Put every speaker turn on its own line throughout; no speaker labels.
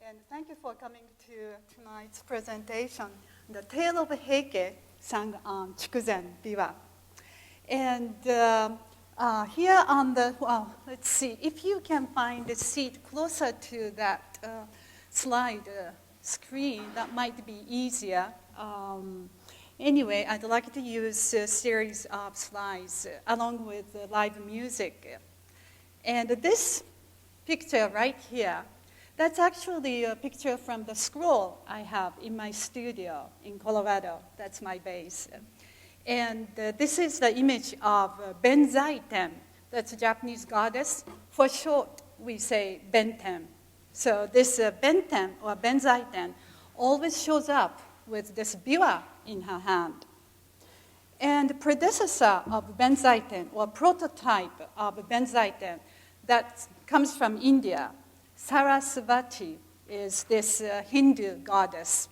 and thank you for coming to tonight's presentation. The Tale of Heike, sung on Chikuzen Biwa. And here on the, let's see, if you can find a seat closer to that slide screen, that might be easier. Anyway, I'd like to use a series of slides along with live music. And this picture right here, that's actually a picture from the scroll I have in my studio in Colorado. That's my base. And this is the image of Benzaiten. That's a Japanese goddess. For short, we say Benten. So this Benten or Benzaiten always shows up with this biwa in her hand. And the predecessor of Benzaiten, or prototype of Benzaiten, that comes from India, Sarasvati, is this Hindu goddess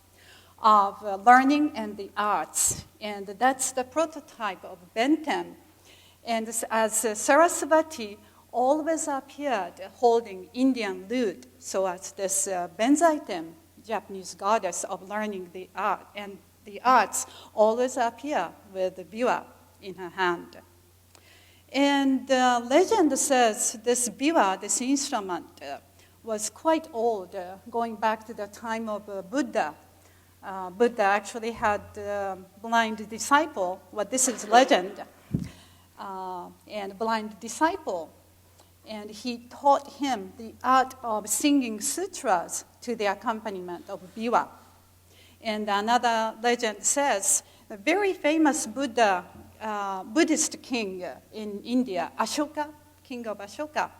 of learning and the arts. And that's the prototype of Benten. And as Sarasvati always appeared holding Indian lute, so as this Benzaiten, Japanese goddess of learning the art and the arts, always appear with the biwa in her hand. And legend says this biwa, this instrument, was quite old, going back to the time of Buddha. Buddha actually had a blind disciple. Well, this is legend, and blind disciple. And he taught him the art of singing sutras to the accompaniment of biwa. And another legend says a very famous Buddhist king in India, Ashoka, king of Ashoka,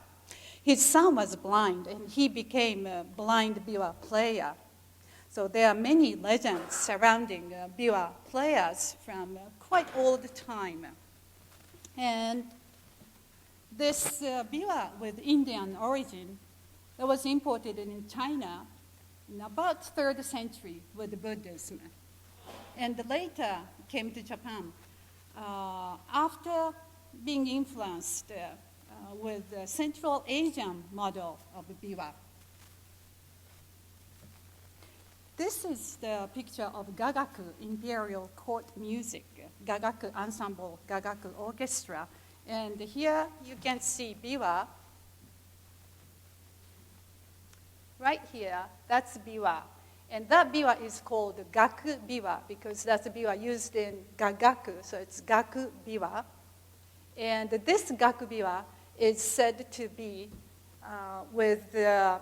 his son was blind, and he became a blind biwa player. So there are many legends surrounding biwa players from quite old time. And this biwa with Indian origin that was imported in China in about 3rd century with Buddhism. And later came to Japan after being influenced with the Central Asian model of biwa. This is the picture of Gagaku, Imperial Court Music, Gagaku Ensemble, Gagaku Orchestra. And here you can see biwa. Right here, that's biwa. And that biwa is called gaku biwa because that's the biwa used in gagaku, so it's gaku biwa. And this gaku biwa is said to be with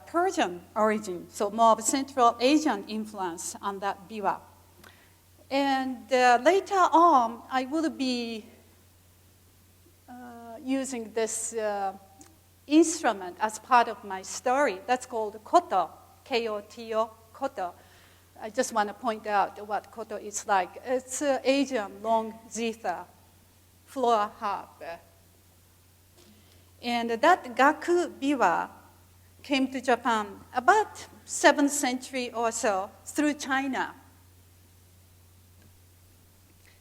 Persian origin, so more of Central Asian influence on that biwa. And later on, I will be using this instrument as part of my story. That's called koto, K-O-T-O, koto. I just want to point out what koto is like. It's an Asian long zither, floor harp. And that gaku biwa came to Japan about 7th century or so through China.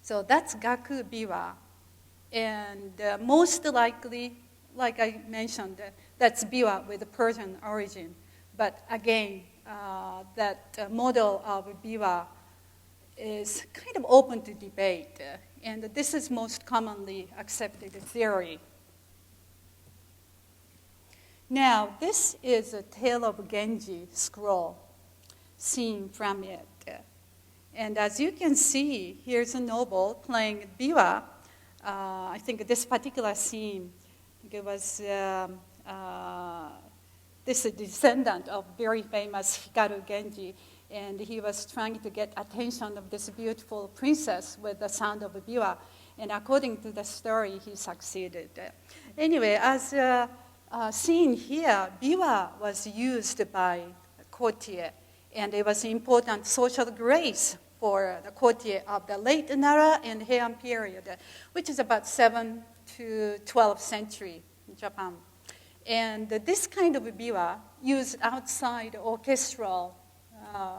So that's gaku biwa. And most likely, like I mentioned, that's biwa with Persian origin. But again, that model of biwa is kind of open to debate. And this is most commonly accepted theory. Now, this is a Tale of Genji scroll, seen from it. And as you can see, here's a noble playing biwa. I think this particular scene, it was this is a descendant of very famous Hikaru Genji, and he was trying to get attention of this beautiful princess with the sound of biwa. And according to the story, he succeeded. Anyway, as seen here, biwa was used by the courtier, and it was important social grace for the courtier of the late Nara and Heian period, which is about 7th to 12th century in Japan. And this kind of biwa, used outside orchestral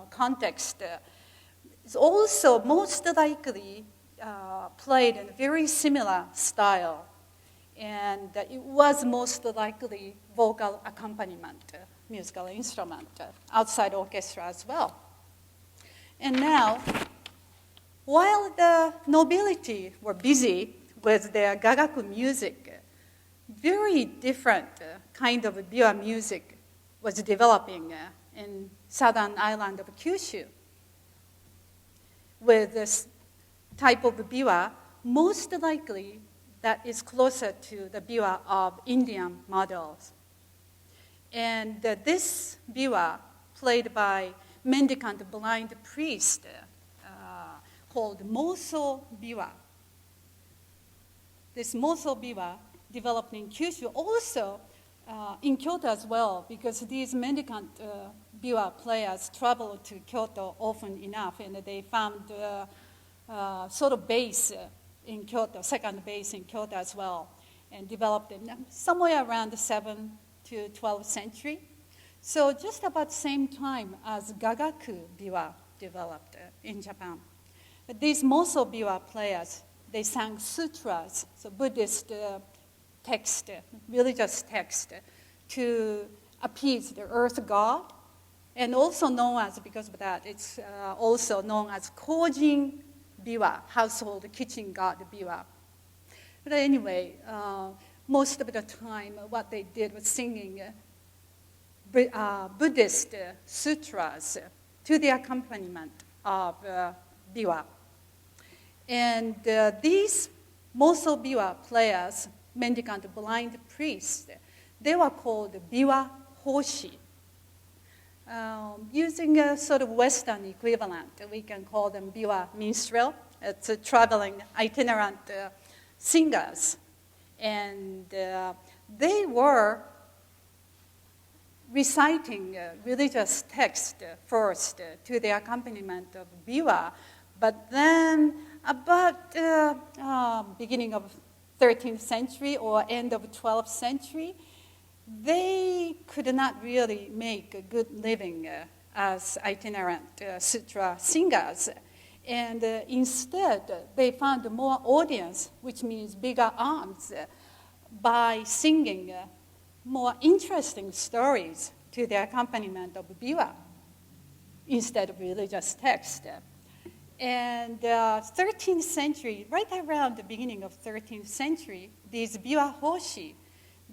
context, is also most likely played in a very similar style. And it was most likely vocal accompaniment, musical instrument outside orchestra as well. And now, while the nobility were busy with their gagaku music, very different kind of biwa music was developing in southern island of Kyushu. With this type of biwa, most likely that is closer to the biwa of Indian models. And this biwa, played by mendicant blind priest called Moso Biwa. This Moso Biwa developed in Kyushu, also in Kyoto as well, because these mendicant biwa players traveled to Kyoto often enough, and they found sort of base in Kyoto, second base in Kyoto as well, and developed it somewhere around the 7th to 12th century. So just about the same time as gagaku biwa developed in Japan. But these Moso biwa players, they sang sutras, so Buddhist text, religious text, to appease the earth god, and also known as, because of that, it's also known as Kojin Biwa, household kitchen god biwa. But anyway, most of the time, what they did was singing Buddhist sutras to the accompaniment of biwa. And these Moso biwa players, mendicant blind priests, they were called biwa hoshi. Using a sort of Western equivalent, we can call them biwa minstrel. It's a traveling itinerant singers. And they were reciting religious text first to the accompaniment of biwa, but then about beginning of 13th century or end of 12th century, they could not really make a good living as itinerant sutra singers. And instead, they found more audience, which means bigger arms, by singing more interesting stories to the accompaniment of biwa instead of religious text. And 13th century, right around the beginning of 13th century, these biwa hoshi,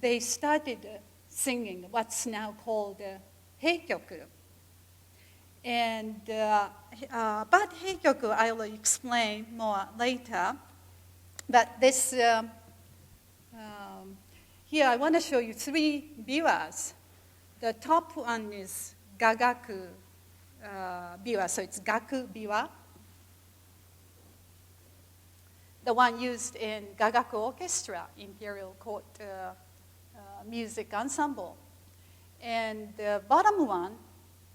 they started singing what's now called heikyoku. And about heikyoku, I will explain more later. But this, here I want to show you 3 biwas. The top one is gagaku biwa, so it's gaku biwa. The one used in Gagaku Orchestra, Imperial Court Music Ensemble. And the bottom one,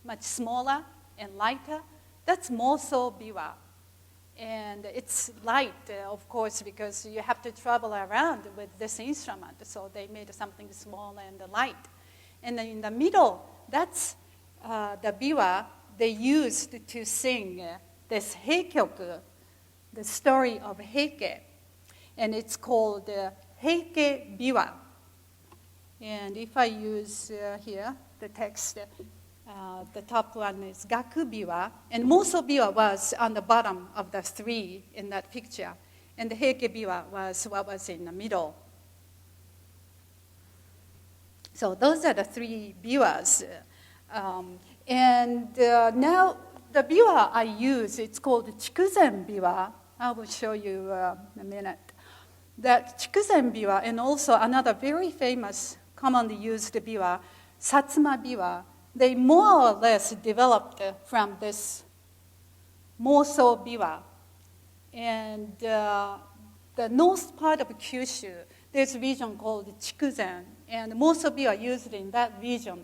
much smaller and lighter, that's Moso Biwa. And it's light, of course, because you have to travel around with this instrument, so they made something small and light. And then in the middle, that's the biwa they used to sing this heikyoku, the story of Heike, and it's called Heike Biwa. And if I use here the text, the top one is Gaku Biwa, and Moso Biwa was on the bottom of the 3 in that picture, and the Heike Biwa was what was in the middle. So those are the 3 biwas. And now the biwa I use, it's called Chikuzen Biwa. I will show you in a minute. That Chikuzen Biwa, and also another very famous, commonly used biwa, Satsuma Biwa, they more or less developed from this Moso Biwa. And the north part of Kyushu, there's a region called Chikuzen, and Moso Biwa used in that region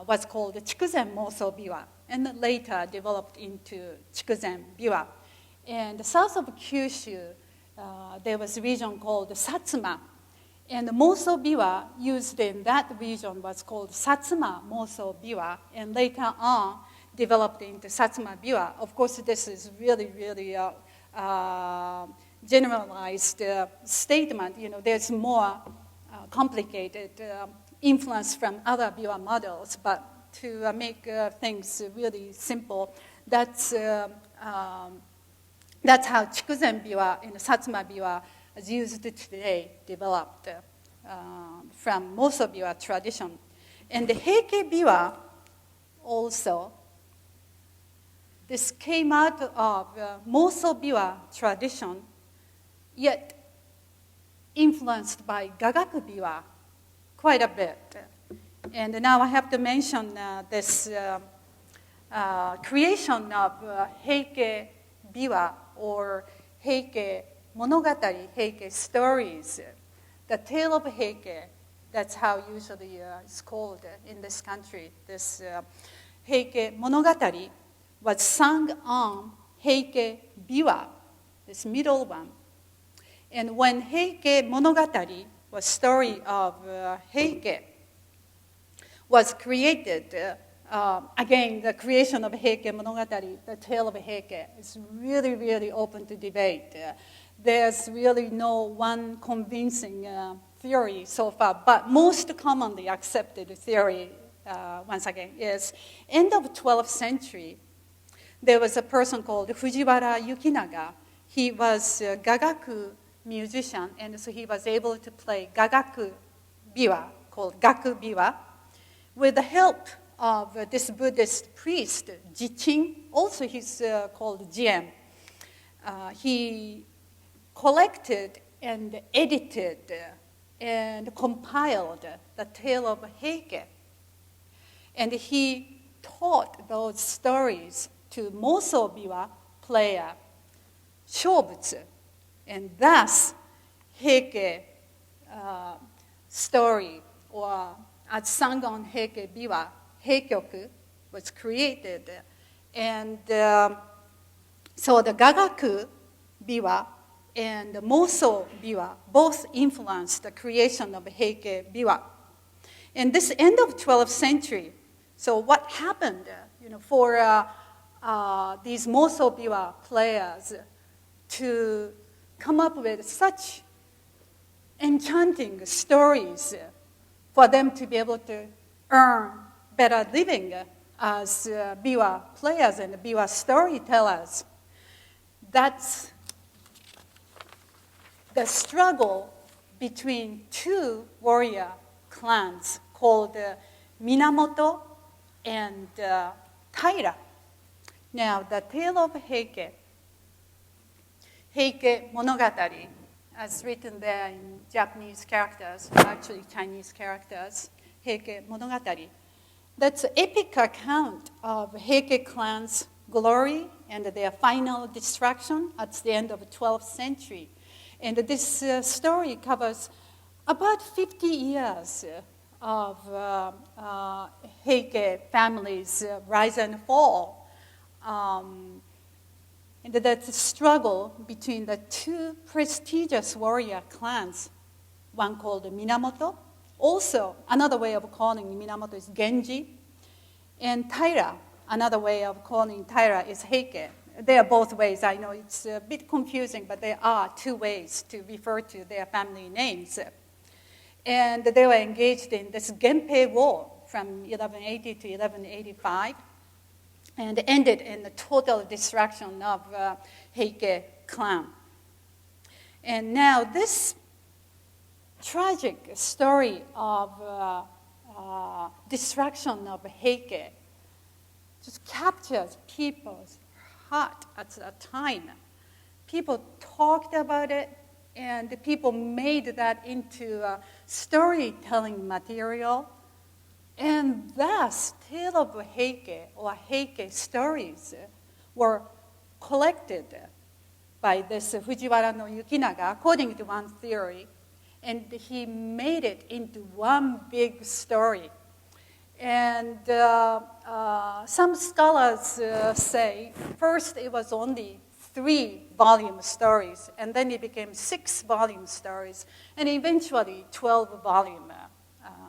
was called Chikuzen Moso Biwa, and later developed into Chikuzen Biwa. And south of Kyushu, there was a region called Satsuma. And the Moso Biwa used in that region was called Satsuma Moso Biwa, and later on developed into Satsuma Biwa. Of course, this is really, really generalized statement. You know, there's more complicated influence from other biwa models, but to make things really simple, that's how Chikuzen biwa and Satsuma biwa as used today developed from Moso biwa tradition. And the Heike biwa also, this came out of Moso biwa tradition, yet influenced by Gagaku biwa quite a bit. And now I have to mention this creation of Heike biwa or Heike monogatari, Heike stories. The Tale of Heike, that's how usually it's called in this country. This Heike monogatari was sung on Heike biwa, this middle one. And when Heike monogatari, was story of Heike, was created, again, the creation of Heike monogatari, the Tale of Heike, is really, really open to debate. There's really no one convincing theory so far, but most commonly accepted theory, once again, is end of 12th century, there was a person called Fujiwara Yukinaga. He was a Gagaku musician, and so he was able to play Gagaku biwa, called Gaku biwa, with the help of this Buddhist priest, Jichin, also he's called Jien. He collected and edited and compiled the Tale of Heike. And he taught those stories to Moso biwa player, Shobutsu. And thus, Heike story, or as sung on Heike biwa, Heikyoku, was created. And so the Gagaku biwa and the Moso biwa both influenced the creation of Heike biwa. And this end of 12th century, so what happened for these Moso biwa players to come up with such enchanting stories for them to be able to earn better living as biwa players and biwa storytellers. That's the struggle between two warrior clans called Minamoto and Taira. Now, the Tale of Heike, Heike monogatari, as written there in Japanese characters, actually Chinese characters, Heike monogatari. That's an epic account of Heike clan's glory and their final destruction at the end of the 12th century. And this story covers about 50 years of Heike family's rise and fall. And that's a struggle between the two prestigious warrior clans, one called Minamoto. Also, another way of calling Minamoto is Genji. And Taira, another way of calling Taira is Heike. They are both ways. I know it's a bit confusing, but there are two ways to refer to their family names. And they were engaged in this Genpei War from 1180 to 1185. And ended in the total destruction of Heike clan. And now this tragic story of destruction of Heike just captures people's heart at that time. People talked about it, and the people made that into storytelling material. And thus, Tale of Heike or Heike stories were collected by this Fujiwara no Yukinaga, according to one theory, and he made it into one big story. And some scholars say first it was only 3-volume stories, and then it became 6-volume stories, and eventually 12-volume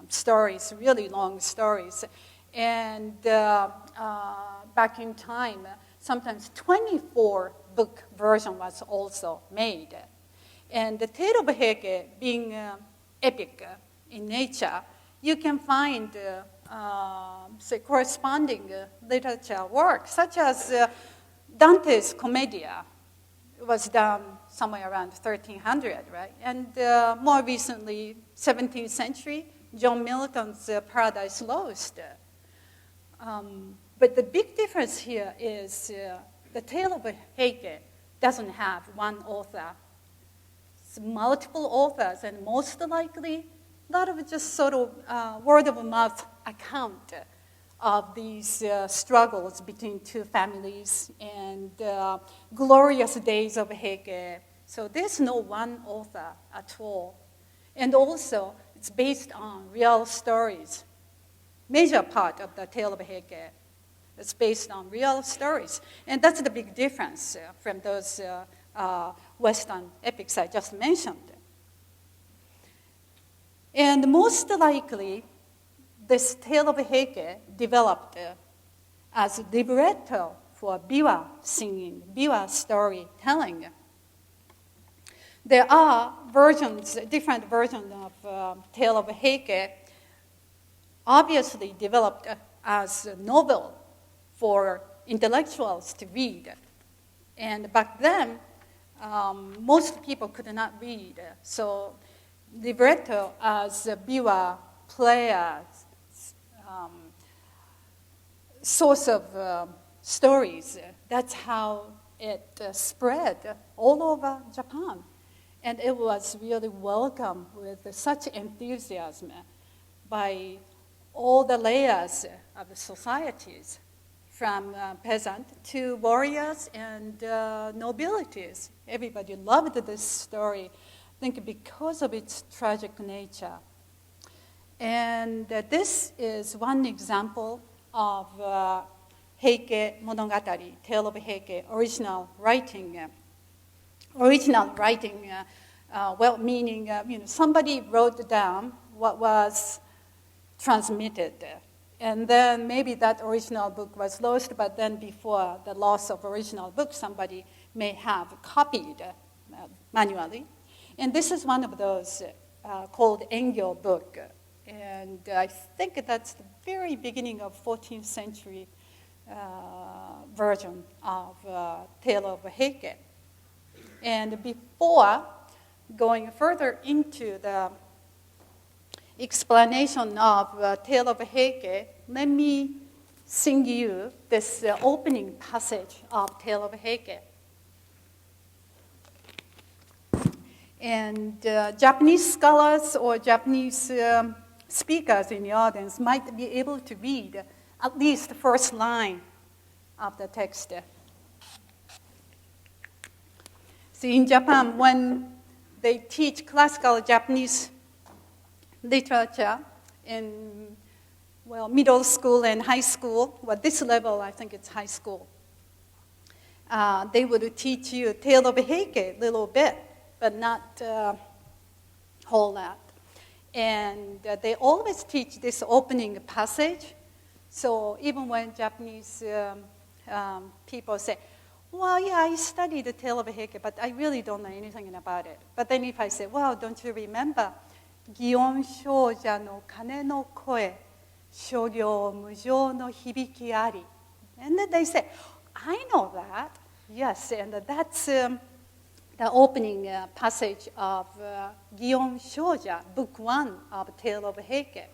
stories, really long stories. And back in time, sometimes 24-book version was also made. And the Tale of Heike, being epic in nature, you can find say corresponding literature work, such as Dante's Commedia. It was done somewhere around 1300, right? And more recently, 17th century, John Milton's Paradise Lost. But the big difference here is the Tale of Heike doesn't have one author. It's multiple authors, and most likely, a lot of just sort of word-of-mouth account of these struggles between two families and glorious days of Heike. So there's no one author at all. And also, it's based on real stories. Major part of the Tale of Heike is based on real stories. And that's the big difference from those Western epics I just mentioned. And most likely, this Tale of Heike developed as a libretto for Biwa singing, Biwa storytelling. There are versions, different versions of Tale of Heike, obviously developed as a novel for intellectuals to read. And back then, most people could not read. So libretto as a Biwa player's source of stories, that's how it spread all over Japan. And it was really welcomed with such enthusiasm by all the layers of the societies, from peasant to warriors and nobilities. Everybody loved this story, I think because of its tragic nature. And this is one example of Heike Monogatari, Tale of Heike, original writing. Well, meaning somebody wrote down what was transmitted. And then maybe that original book was lost, but then before the loss of original book, somebody may have copied manually. And this is one of those called Engyo book. And I think that's the very beginning of 14th century version of Tale of Heike. And before going further into the explanation of Tale of Heike, let me sing you this opening passage of Tale of Heike. And Japanese scholars or Japanese speakers in the audience might be able to read at least the first line of the text. So in Japan, when they teach classical Japanese literature in, middle school and high school, this level, I think it's high school, they would teach you Tale of Heike a little bit, but not whole lot. And they always teach this opening passage. So even when Japanese people say, well, yeah, I studied the Tale of Heike, but I really don't know anything about it. But then if I say, well, don't you remember? Gion shouja no kane no koe, shogyo mujou no hibiki ari. And then they say, I know that. Yes, and that's the opening passage of Gion Shouja, Book 1 of Tale of Heike.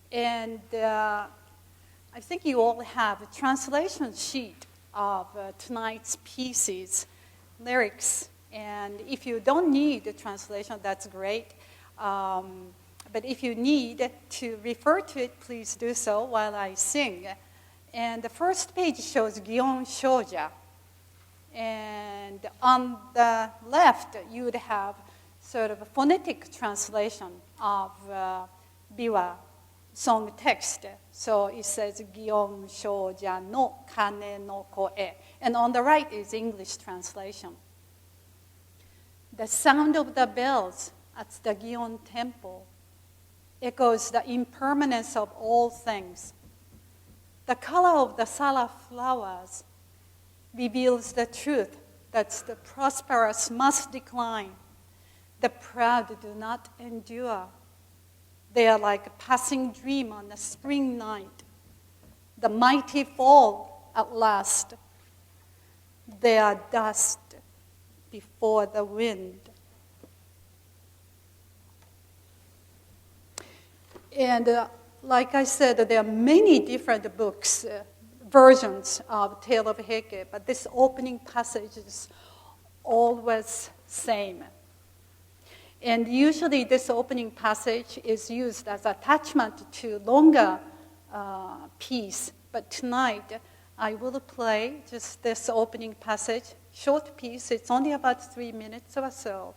And I think you all have a translation sheet of tonight's pieces, lyrics. And if you don't need the translation, that's great. But if you need to refer to it, please do so while I sing. And the first page shows Gion Shouja. And on the left, you would have sort of a phonetic translation of Biwa song text. So it says, Gion shouja no kane no koe. And on the right is English translation. The sound of the bells at the Gion temple echoes the impermanence of all things. The color of the Sala flowers reveals the truth that the prosperous must decline, the proud do not endure. They are like a passing dream on a spring night. The mighty fall at last. They are dust before the wind. And like I said, there are many different books, versions of Tale of Heike, but this opening passage is always same. And usually this opening passage is used as attachment to longer piece, but tonight I will play just this opening passage, short piece. It's only about 3 minutes or so,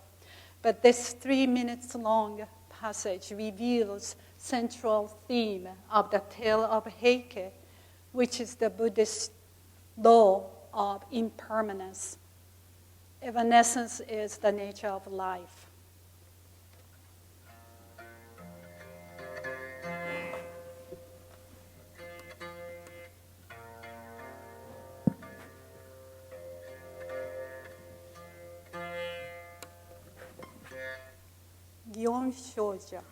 but this 3 minutes long passage reveals central theme of the Tale of Heike, which is the Buddhist law of impermanence. Evanescence is the nature of life. Yon Shouja.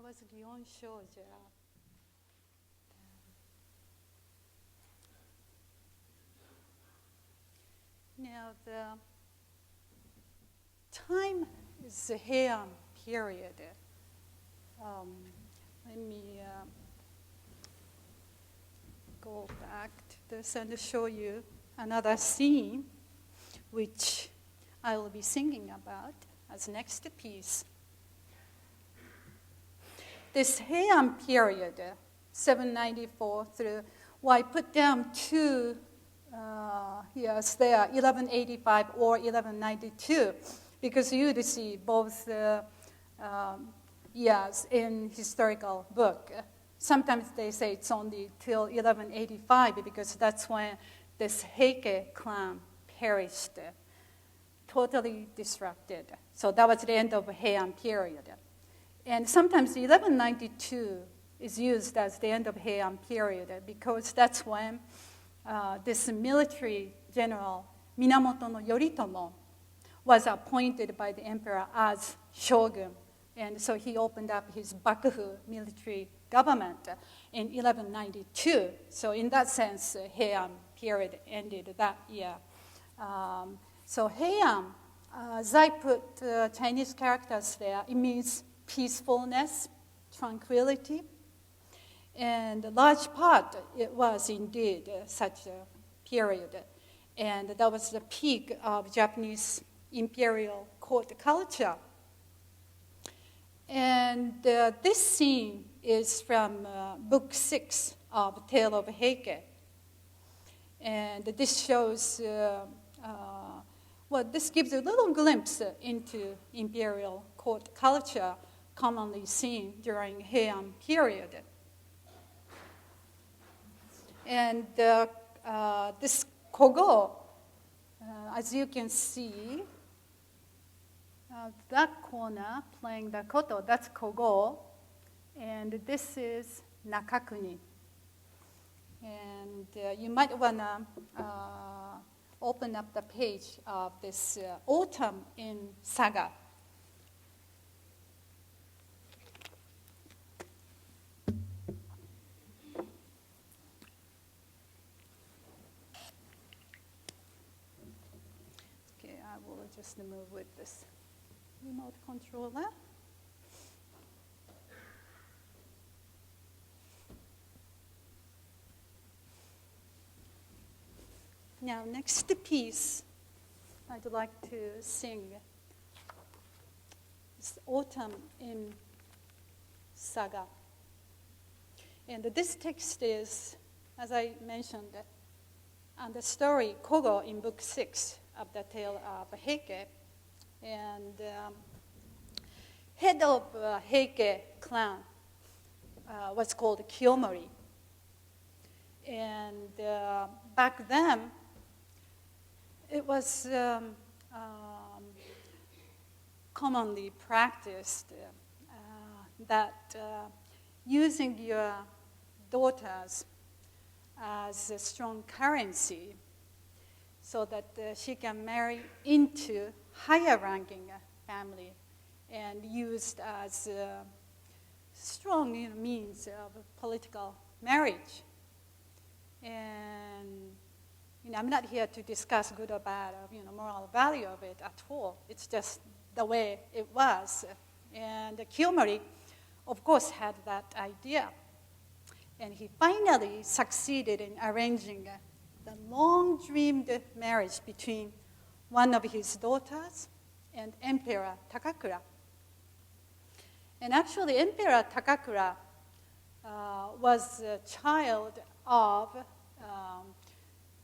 was Gion Shoja. Now the time is the Heian period. Let me go back to this and show you another scene, which I will be singing about as next piece. This Heian period, 794 through, well, I put down two years there, 1185 or 1192, because you'd see both years in historical book. Sometimes they say it's only till 1185 because that's when this Heike clan perished, totally disrupted. So that was the end of Heian period. And sometimes 1192 is used as the end of Heian period because that's when this military general, Minamoto no Yoritomo, was appointed by the emperor as shogun. And so he opened up his Bakufu military government in 1192. So in that sense, Heian period ended that year. So Heian, as I put Chinese characters there, it means peacefulness, tranquility. And a large part, it was indeed such a period. And that was the peak of Japanese imperial court culture. And this scene is from book 6 of Tale of Heike. And this shows, this gives a little glimpse into imperial court culture commonly seen during Heian period. And this kogo, as you can see, that corner playing the koto, that's kogo, and this is nakakuni. And you might want to open up the page of this autumn in Saga. Okay, I will just move with this remote controller. Now, next piece I'd like to sing is Autumn in Saga. And this text is, as I mentioned, and the story Kogo in book 6 of the Tale of Heike. And head of Heike clan was called Kiyomori. And back then, it was commonly practiced that using your daughters as a strong currency so that she can marry into higher ranking family and used as a strong means of political marriage. And I'm not here to discuss good or bad of moral value of it at all. It's just the way it was. And Kiyomori, of course, had that idea. And he finally succeeded in arranging the long-dreamed marriage between one of his daughters and Emperor Takakura. And actually, Emperor Takakura was a child of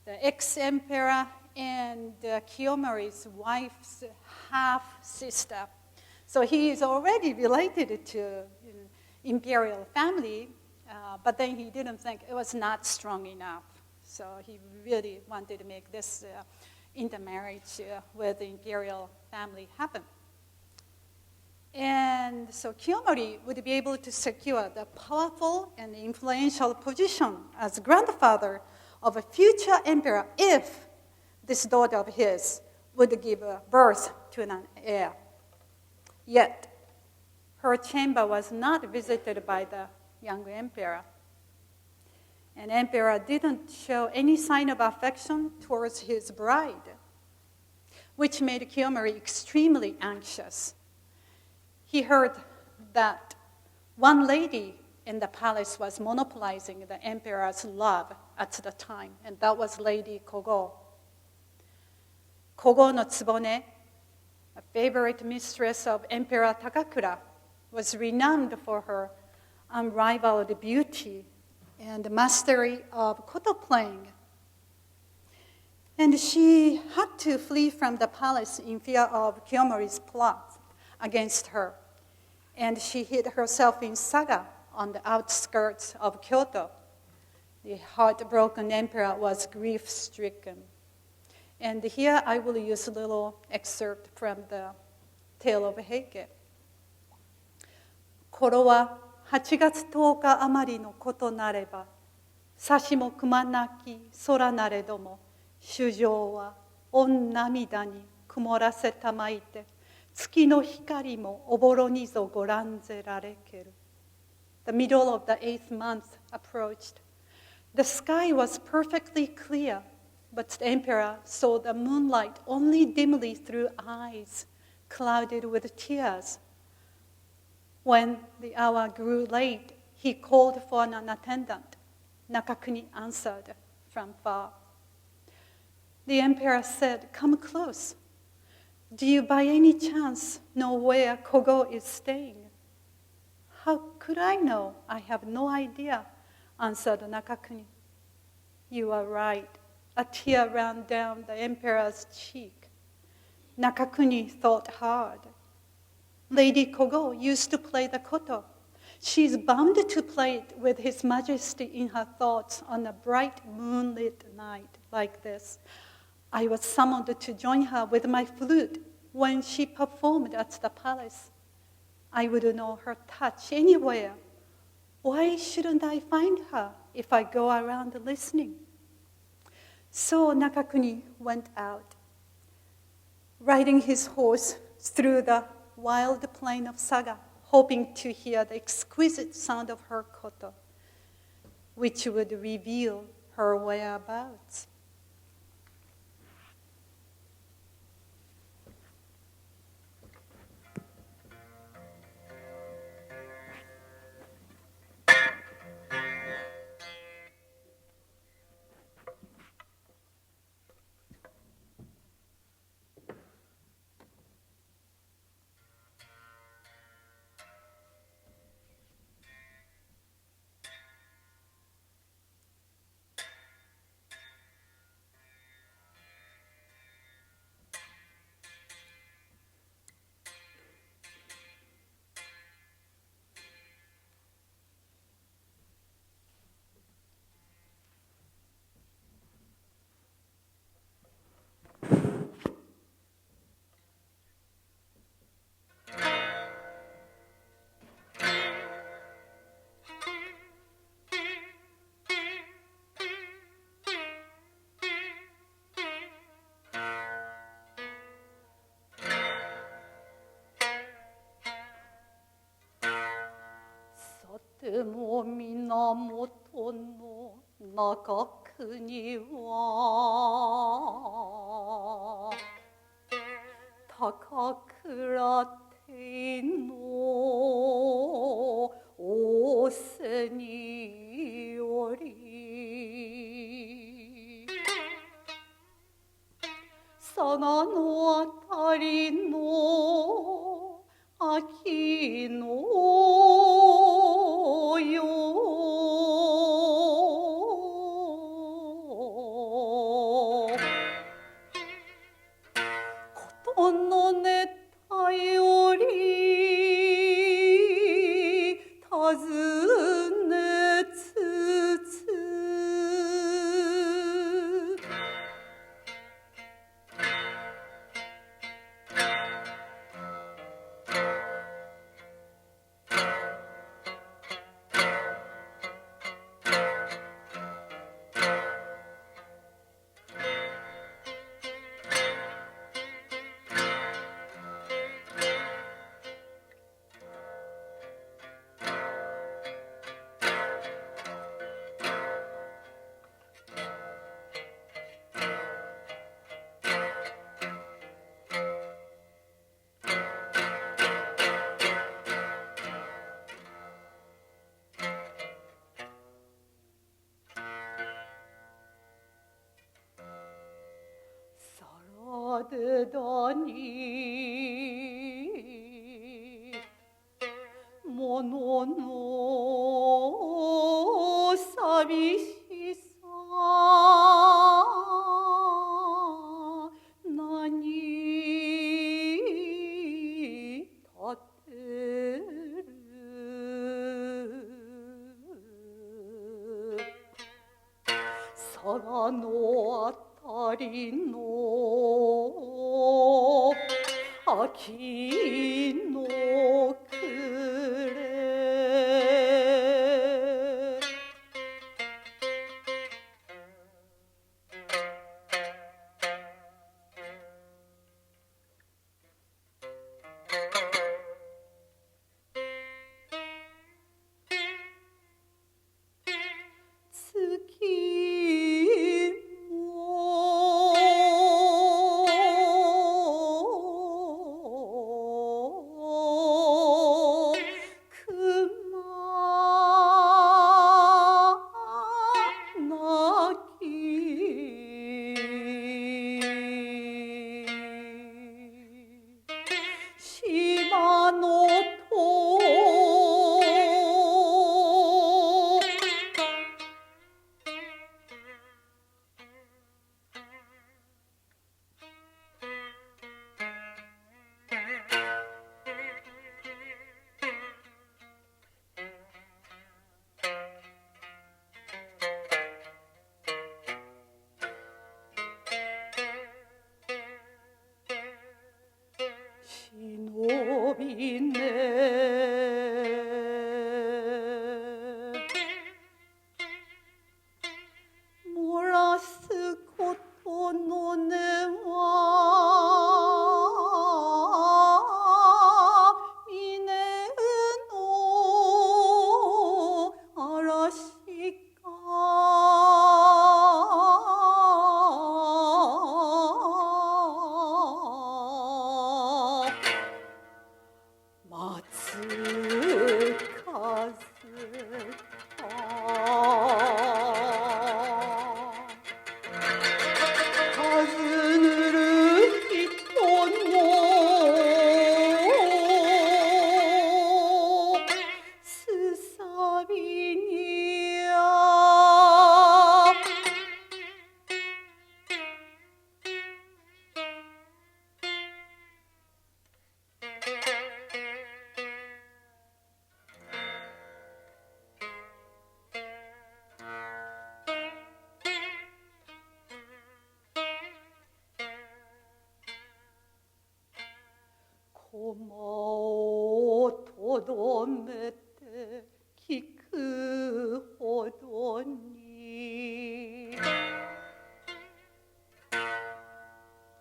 the ex-emperor and Kiyomori's wife's half-sister. So he is already related to imperial family, but then he didn't think it was not strong enough. So he really wanted to make this intermarriage with the imperial family happen. And so Kiyomori would be able to secure the powerful and influential position as grandfather of a future emperor if this daughter of his would give birth to an heir. Yet, her chamber was not visited by the young emperor. And emperor didn't show any sign of affection towards his bride, which made Kiyomori extremely anxious. He heard that one lady in the palace was monopolizing the emperor's love at the time, and that was Lady Kogo. Kogo no Tsubone, a favorite mistress of Emperor Takakura, was renowned for her unrivaled beauty and mastery of koto playing. And she had to flee from the palace in fear of Kiyomori's plot against her. And she hid herself in Saga on the outskirts of Kyoto. The heartbroken emperor was grief-stricken. And here I will use a little excerpt from the Tale of Heike. 頃は8月10日余りのことなれば、さしもくまなき空なれども、主情は御涙に曇らせたまいて、月の光もおぼろにぞご覧ぜられける。The middle of the 8th month approached. The sky was perfectly clear, but the emperor saw the moonlight only dimly through eyes clouded with tears. When the hour grew late, he called for an attendant. Nakakuni answered from far. The emperor said, "Come close. Do you by any chance know where Kogo is staying?" "How could I know? I have no idea," answered Nakakuni. "You are right." A tear ran down the emperor's cheek. Nakakuni thought hard. Lady Kogo used to play the koto. She is bound to play it with His Majesty in her thoughts on a bright moonlit night like this. I was summoned to join her with my flute when she performed at the palace. I would know her touch anywhere. Why shouldn't I find her if I go around listening? So Nakakuni went out, riding his horse through the wild plain of Saga, hoping to hear the exquisite sound of her koto, which would reveal her whereabouts.でも源の中国は高倉天の仰せにより佐賀のあたりの秋のよことのネタより尋ねつつ 되다니 모노노 사비시사 나니 다테르 사가노 아타리노 아키노 그래 고마워 도도메테 키크 호도니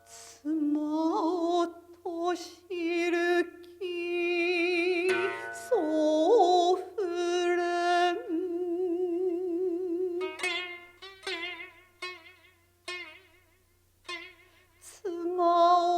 스마오 토시르키 소프렘 스마오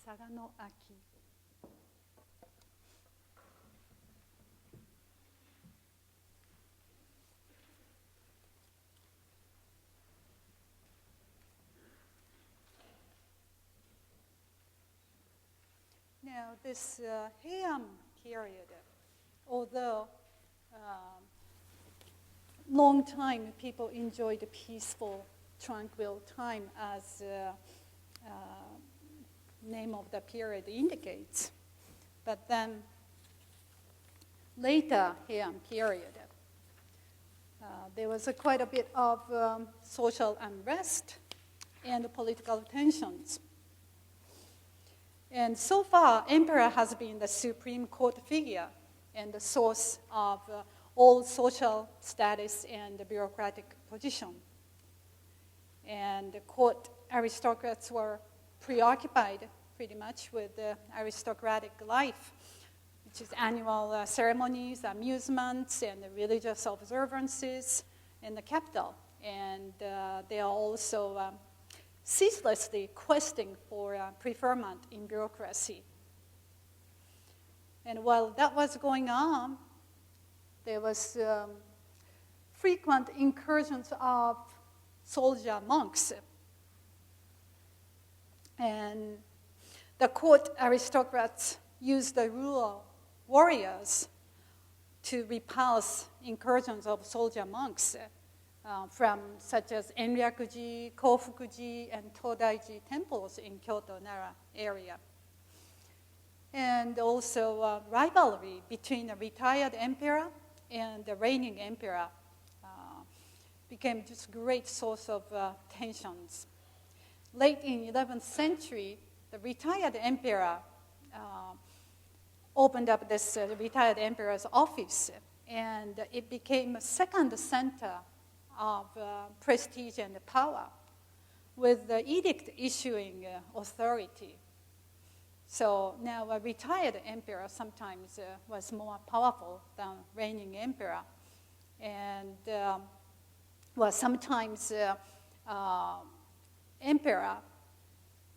Saga no Aki. Now, this Heian period, although long time people enjoyed a peaceful, tranquil time as name of the period indicates. But then later Heian period, there was quite a bit of social unrest and political tensions. And so far, emperor has been the supreme court figure and the source of all social status and bureaucratic position. And the court aristocrats were preoccupied pretty much with the aristocratic life, which is annual ceremonies, amusements, and the religious observances in the capital. And they are also ceaselessly questing for preferment in bureaucracy. And while that was going on, there was frequent incursions of soldier monks. And the court aristocrats used the rural warriors to repulse incursions of soldier monks from such as Enryakuji, Kofukuji, and Todaiji temples in Kyoto, Nara area. And also rivalry between the retired emperor and the reigning emperor became just a great source of tensions. Late in 11th century, the retired emperor opened up this retired emperor's office, and it became a second center of prestige and power, with the edict issuing authority. So now a retired emperor sometimes was more powerful than reigning emperor. And sometimes emperor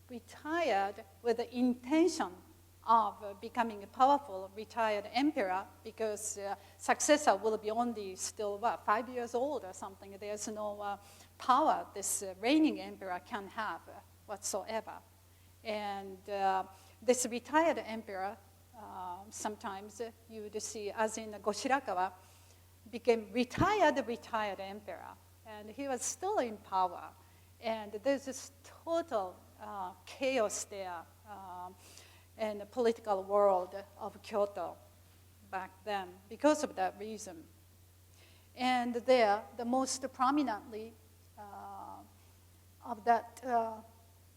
retired with the intention of becoming a powerful retired emperor because successor will be only still, 5 years old or something. There's no power this reigning emperor can have whatsoever. And this retired emperor, sometimes you would see, as in Goshirakawa, became retired emperor. And he was still in power. And there's this total chaos there in the political world of Kyoto back then because of that reason. And there, the most prominently of that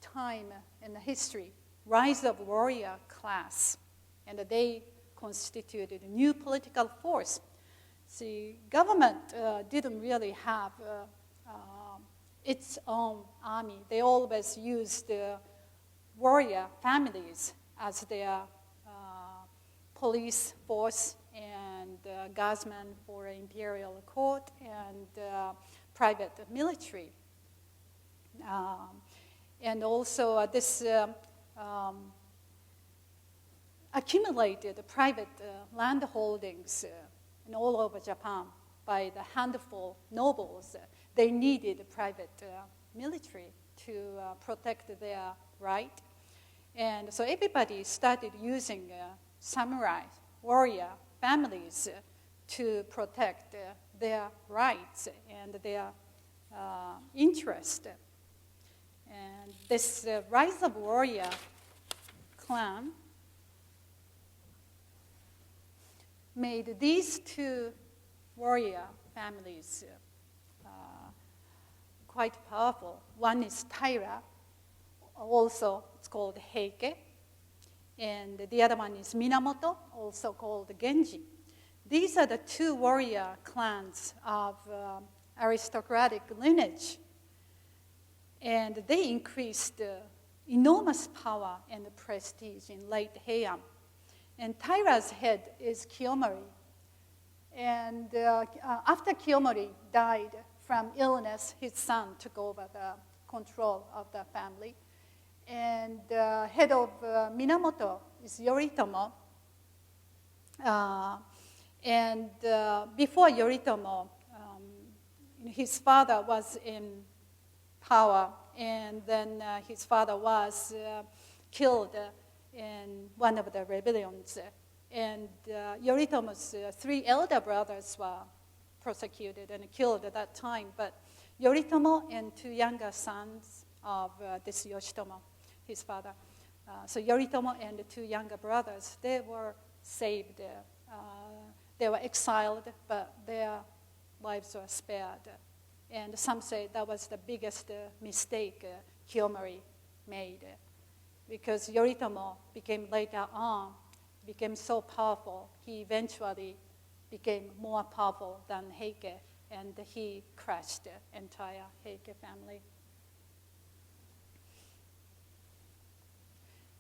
time in the history, rise of warrior class, and they constituted a new political force. See, government didn't really have its own army. They always used warrior families as their police force and guardsmen for imperial court and private military. And also this accumulated private land holdings in all over Japan by the handful nobles. They needed private military to protect their right. And so everybody started using samurai, warrior families to protect their rights and their interest. And this rise of warrior clan made these two warrior families quite powerful. One is Taira, also it's called Heike, and the other one is Minamoto, also called Genji. These are the two warrior clans of aristocratic lineage, and they increased enormous power and prestige in late Heian. And Taira's head is Kiyomori. And after Kiyomori died from illness, his son took over the control of the family. And head of Minamoto is Yoritomo. And before Yoritomo, his father was in power, and then his father was killed in one of the rebellions. And Yoritomo's three elder brothers were prosecuted and killed at that time. But Yoritomo and two younger sons of this Yoshitomo, his father. So Yoritomo and the two younger brothers, they were saved. They were exiled, but their lives were spared. And some say that was the biggest mistake Kiyomori made. because Yoritomo became later on, became so powerful, he eventually became more powerful than Heike, and he crushed the entire Heike family.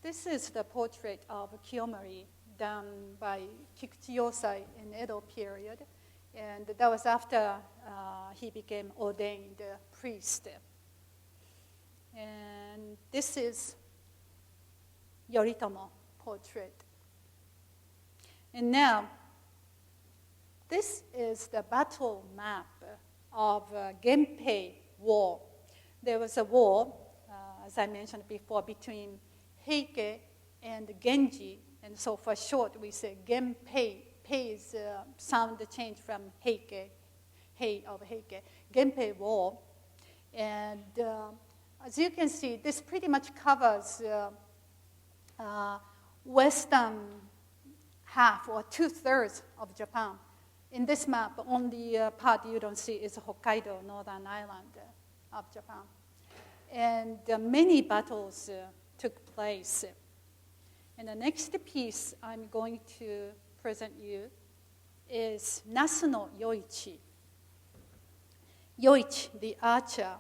This is the portrait of Kiyomori done by Kikuchi Yosai in Edo period, and that was after he became ordained priest. And this is Yoritomo portrait. And now, this is the battle map of Genpei War. There was a war, as I mentioned before, between Heike and Genji. And so for short, we say Genpei. Pei is sound change from Heike, Hei of Heike. Genpei War. And as you can see, this pretty much covers western half or 2/3 of Japan. In this map, only part you don't see is Hokkaido, northern island of Japan. And many battles took place. And the next piece I'm going to present you is Nasu no Yoichi. Yoichi, the archer.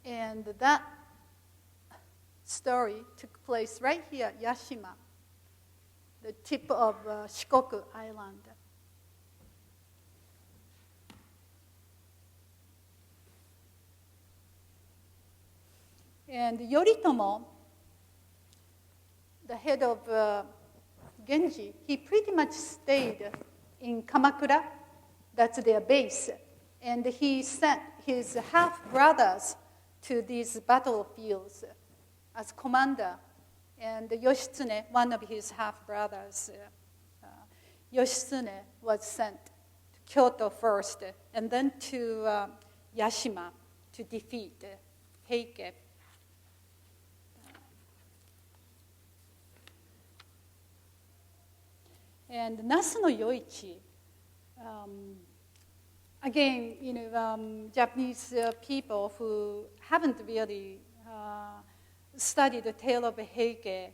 And that story took place right here, Yashima, the tip of Shikoku Island. And Yoritomo, the head of Genji, he pretty much stayed in Kamakura. That's their base. And he sent his half-brothers to these battlefields as commander. And Yoshitsune, one of his half-brothers, Yoshitsune, was sent to Kyoto first, and then to Yashima to defeat Heike. And Nasu no Yoichi, again, Japanese people who haven't really studied the Tale of Heike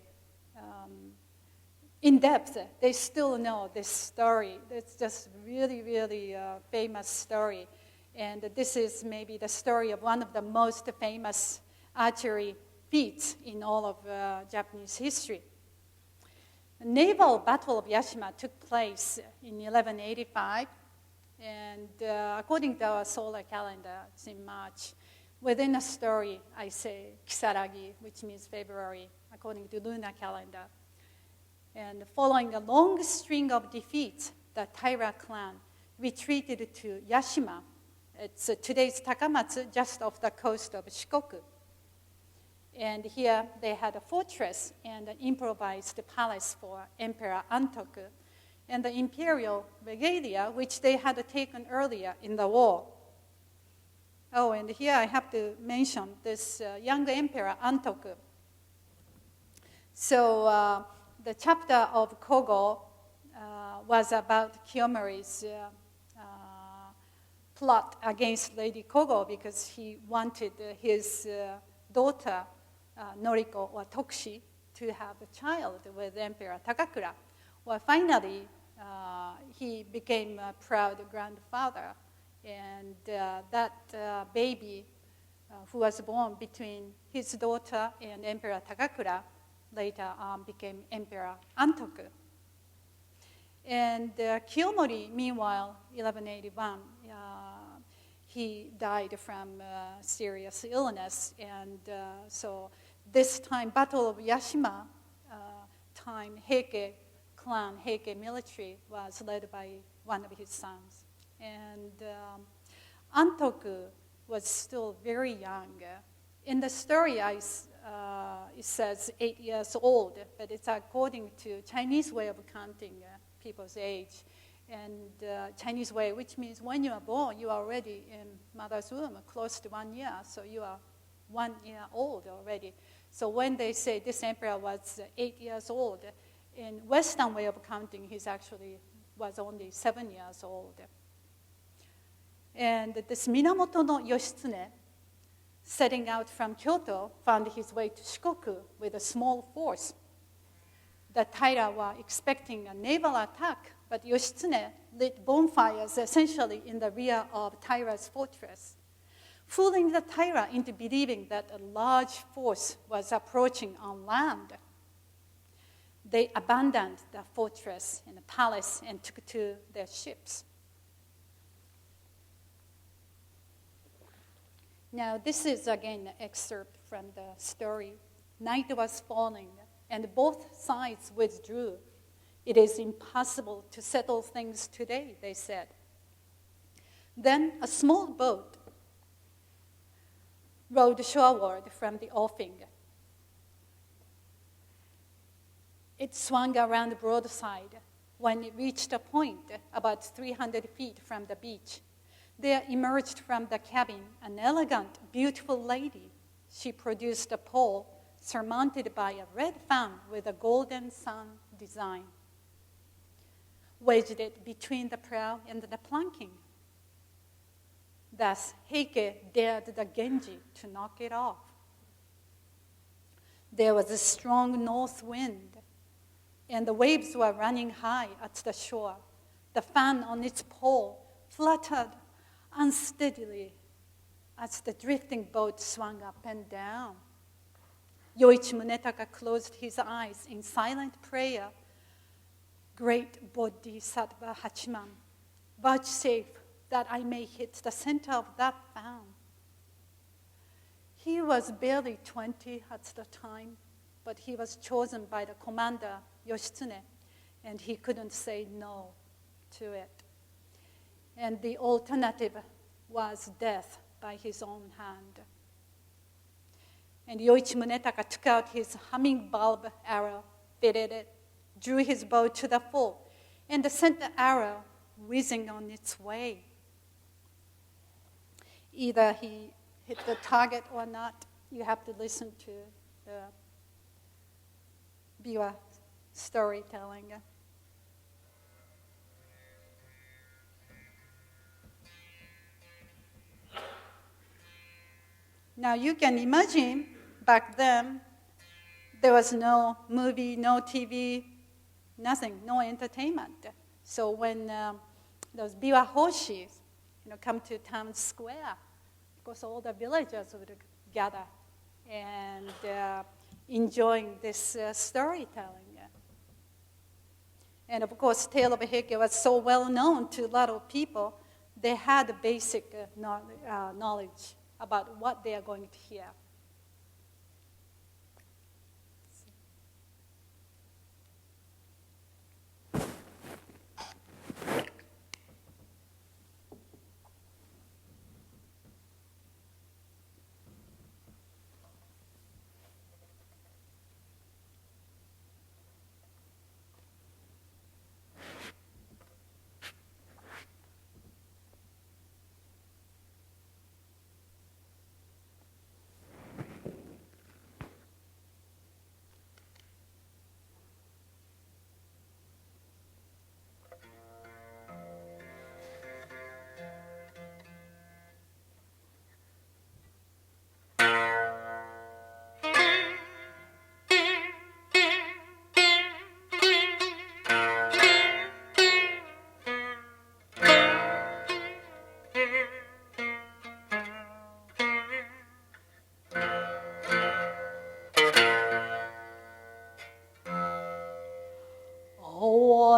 in depth, they still know this story. It's just really, really famous story. And this is maybe the story of one of the most famous archery feats in all of Japanese history. The naval battle of Yashima took place in 1185, and according to our solar calendar, it's in March. Within a story, I say Kisaragi, which means February, according to lunar calendar. And following a long string of defeats, the Taira clan retreated to Yashima. It's today's Takamatsu, just off the coast of Shikoku. And here they had a fortress and an improvised palace for Emperor Antoku, and the imperial regalia, which they had taken earlier in the war. Oh, and here I have to mention this young emperor Antoku. So the chapter of Kogo was about Kiyomori's plot against Lady Kogo because he wanted his daughter, Noriko or Tokushi, to have a child with Emperor Takakura. Well, finally, he became a proud grandfather, and that baby who was born between his daughter and Emperor Takakura later became Emperor Antoku. And Kiyomori, meanwhile, 1181, he died from serious illness, and so this time, Battle of Yashima time, Heike clan, Heike military was led by one of his sons. And Antoku was still very young. In the story, it says 8 years old, but it's according to Chinese way of counting people's age. And Chinese way, which means when you are born, you are already in mother's womb, close to 1 year, so you are 1 year old already. So when they say this emperor was 8 years old, in Western way of counting, he actually was only 7 years old. And this Minamoto no Yoshitsune, setting out from Kyoto, found his way to Shikoku with a small force. The Taira were expecting a naval attack, but Yoshitsune lit bonfires essentially in the rear of Taira's fortress, fooling the Taira into believing that a large force was approaching on land. They abandoned the fortress and the palace and took to their ships. Now, this is again an excerpt from the story. Night was falling, and both sides withdrew. It is impossible to settle things today, they said. Then a small boat rowed shoreward from the offing. It swung around the broadside. When it reached a point about 300 feet from the beach, there emerged from the cabin an elegant, beautiful lady. She produced a pole surmounted by a red fan with a golden sun design, wedged it between the prow and the planking. Thus, Heike dared the Genji to knock it off. There was a strong north wind, and the waves were running high at the shore. The fan on its pole fluttered unsteadily as the drifting boat swung up and down. Yoichi Munetaka closed his eyes in silent prayer. Great Bodhisattva Hachiman, vouchsafe that I may hit the center of that fan. He was barely 20 at the time, but he was chosen by the commander, Yoshitsune, and he couldn't say no to it. And the alternative was death by his own hand. And Yoichi Munetaka took out his humming bulb arrow, fitted it, drew his bow to the full, and sent the arrow whizzing on its way. Either he hit the target or not. You have to listen to the Biwa storytelling. Now you can imagine back then there was no movie, no TV, nothing, no entertainment. So when those Biwa hoshis, come to town square, of course all the villagers would gather and enjoying this storytelling. And of course, Tale of Heike was so well known to a lot of people, they had basic knowledge about what they are going to hear.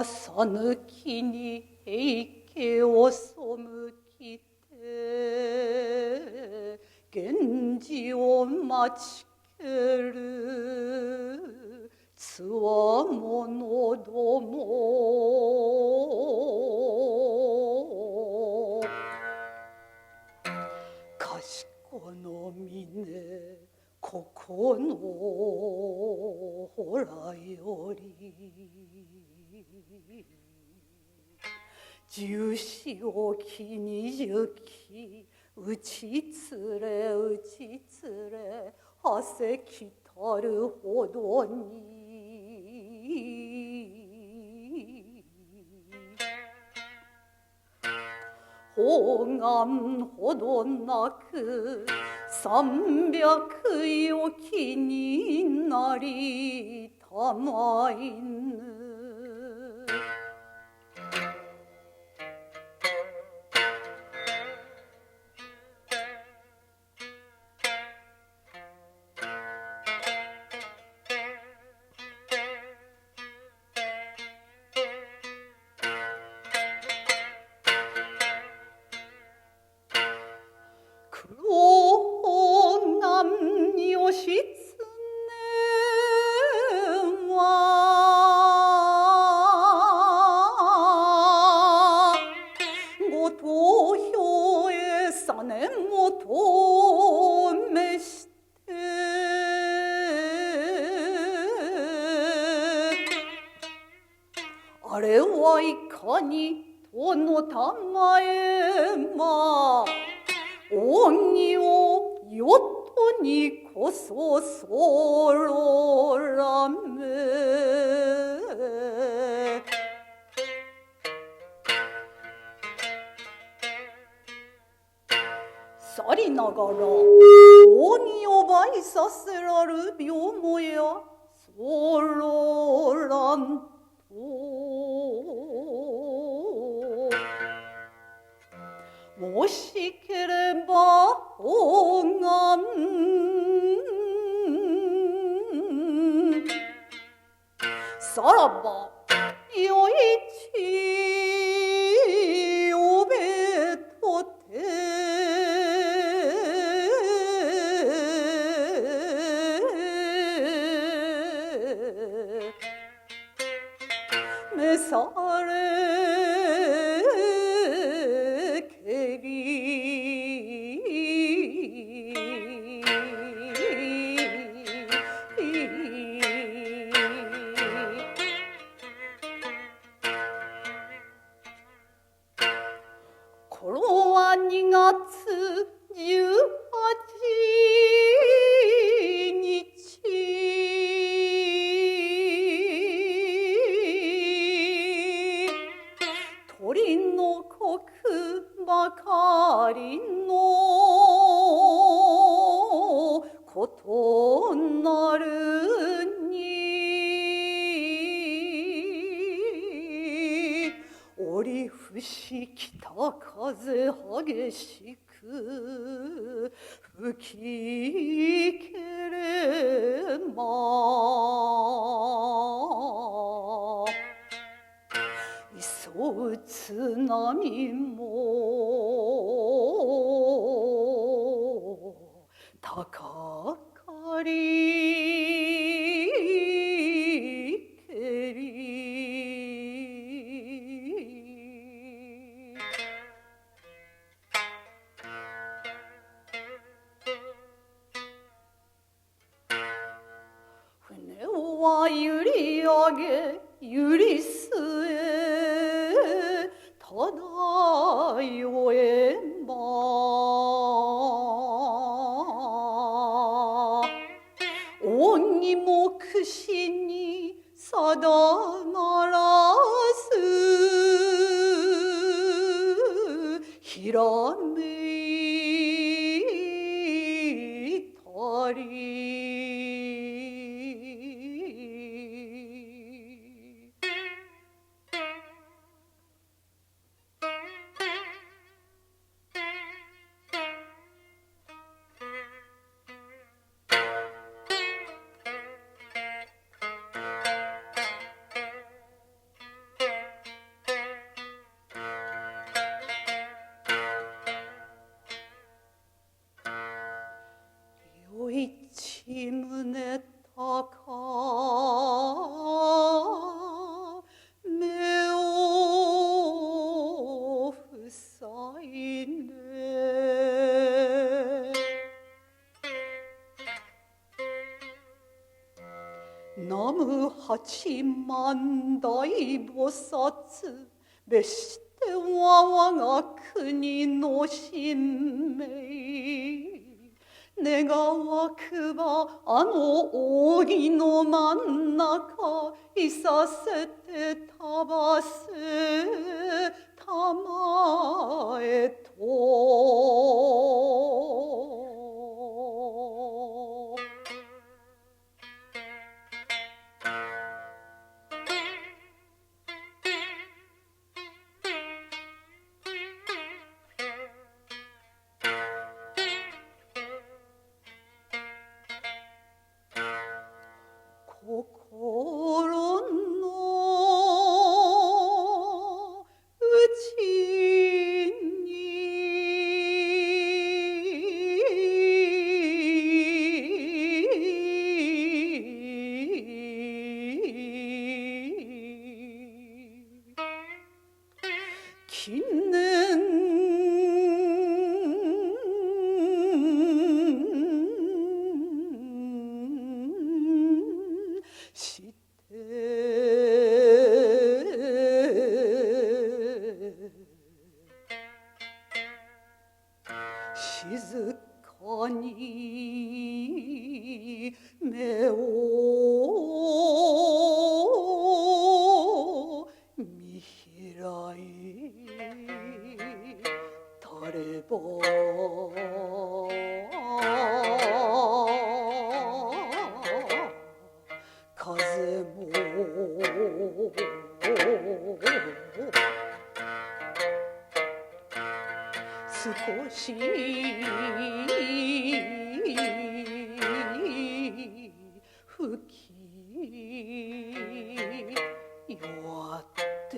朝抜きに平家を背きて源氏を待ちけるつわものどもかしこの峰ここのほらより十四をき二十き打ちつれ打ちつれはせきたるほどに 호감 호도なく300よきになりたまいぬあれはいかにとのたまえま鬼をよとにこそそろらめさりながら鬼を倍させらる病もやそろらんともしければ拝さらばよいちおべとて召されけりこれは2月18日鳥の国ばかりのことなるに折伏し北風激しく吹きければ急う津波も高かりけり船は揺り上げ揺り据え漂えば鬼も串に定まらずひらめいたりよいち胸高目を塞いで南無八万大菩薩べしては我が国の神明願わくばあの扇の真ん中いさせてたばせたまえ静かに目を見開いたれば風も少し吹き弱って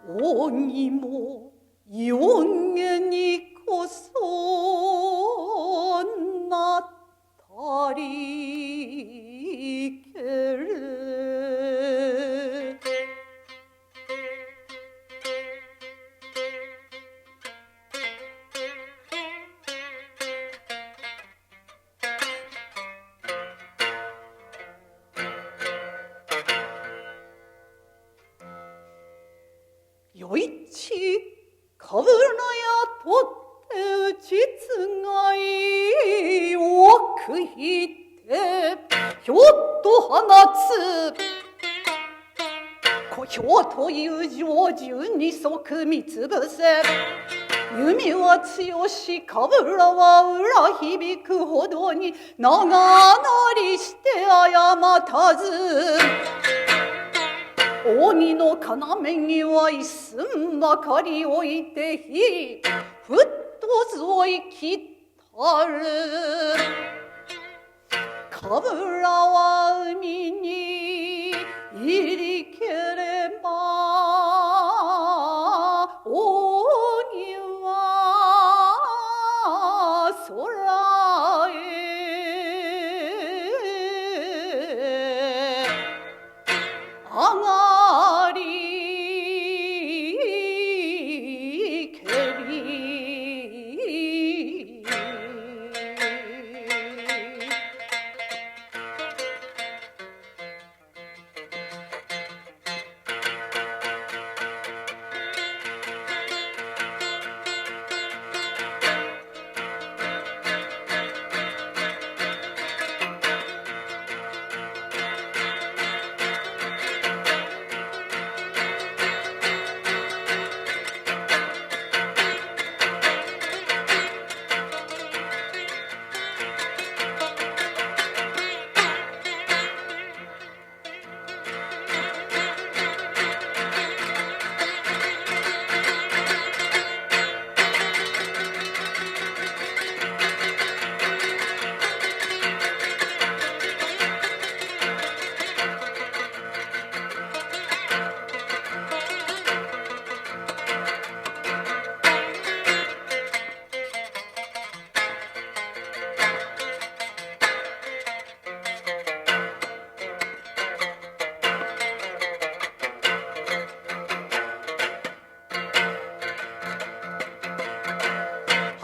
鬼も四下にこそなったりけるよいちかぶらやとって打ちつがい奥引いてひょっと放つ小兵という常住に即見つぶせ弓は強しかぶらは裏響くほどに長なりして誤たず扇の要には一寸ばかり置いてふっとぞいきったるかぶらは海に入りければ鬼は空へ上がりけり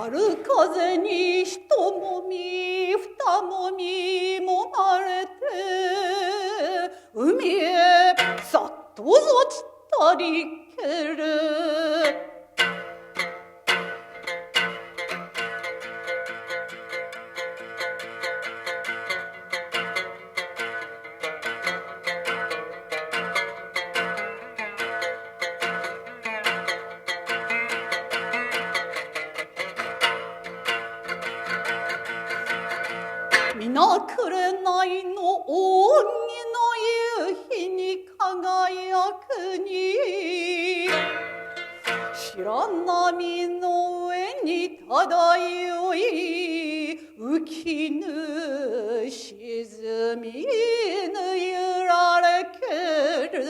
春風に一もみ二もみもまれて海へさっと落ちたりける皆くれないの扇の夕日に輝くに白波の上に漂い浮きぬ沈みぬ揺られける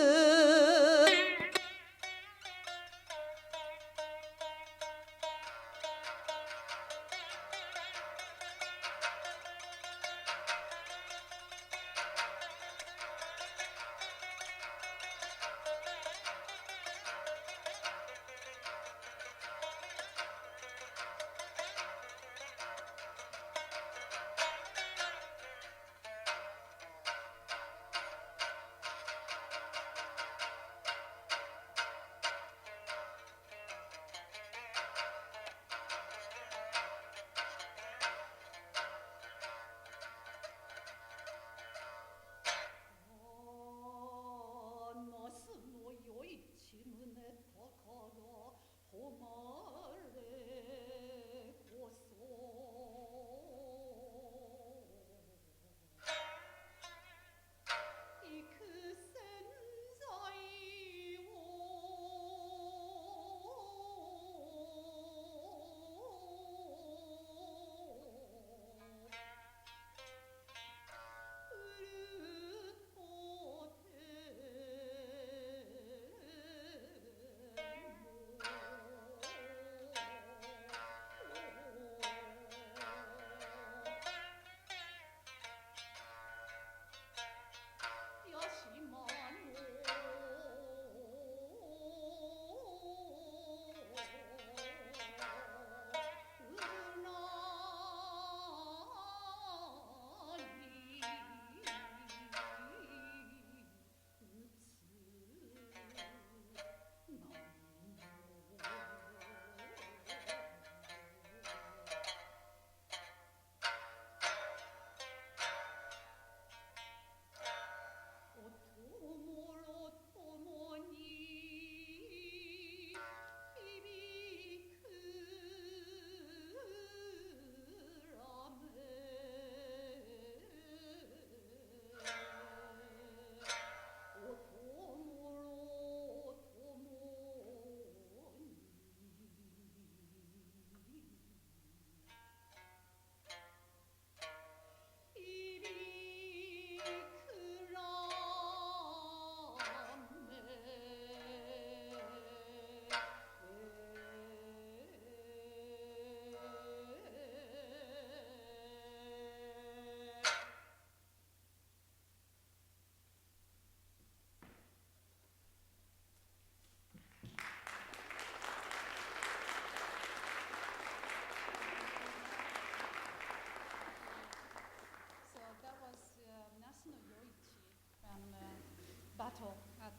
battle at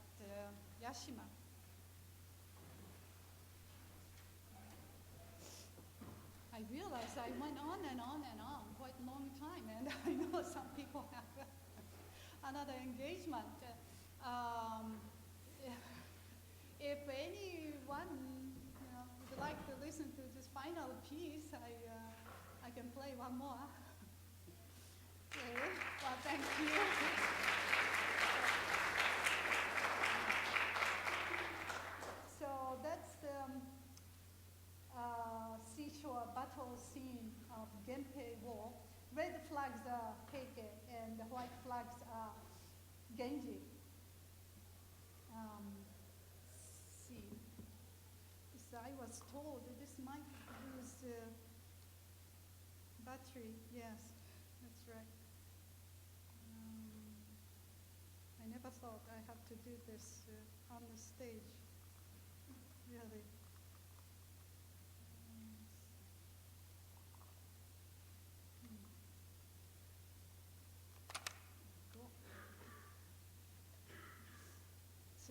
Yashima. I realized I went on and on and on quite a long time, and I know some people have another engagement. If anyone would like to listen to this final piece, I can play one more. Okay. Well, thank you. So that's the seashore battle scene of Genpei War. Red flags are Heike and the white flags are Genji. See, so I was told that this might use battery. Yes, that's right. I never thought I had to do this on the stage. Really.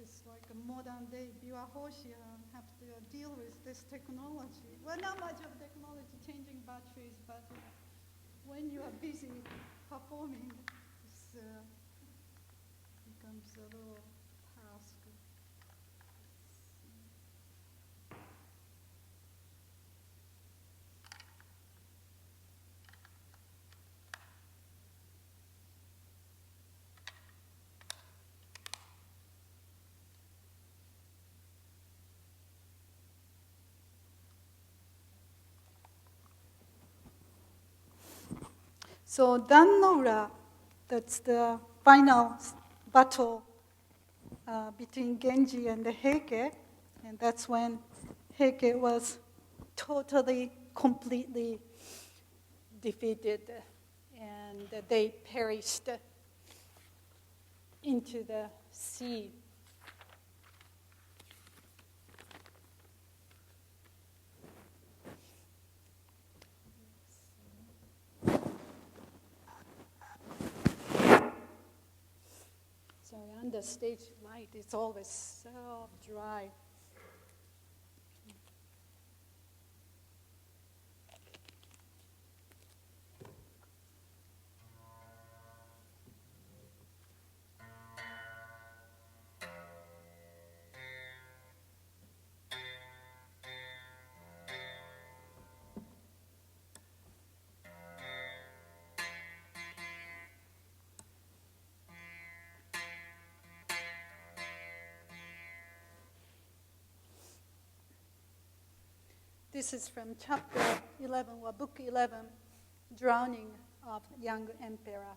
It's like a modern day Biwa Hoshi have to deal with this technology. Well, not much of technology changing batteries, but when you are busy performing, this becomes a little task. So Dan-no-ura, that's the final battle between Genji and the Heike, and that's when Heike was totally, completely defeated, and they perished into the sea. Sorry, on the stage light, it's always so dry. This is from chapter 11, or book 11, Drowning of Young Emperor.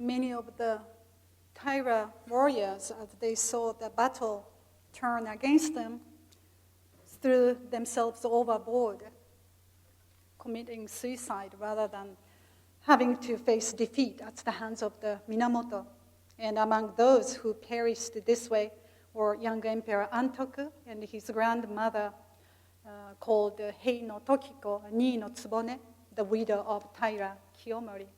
Many of the Taira warriors, as they saw the battle turn against them, threw themselves overboard, committing suicide rather than having to face defeat at the hands of the Minamoto. And among those who perished this way were young Emperor Antoku and his grandmother, called Hei no Tokiko, Nii no Tsubone, the widow of Taira Kiyomori.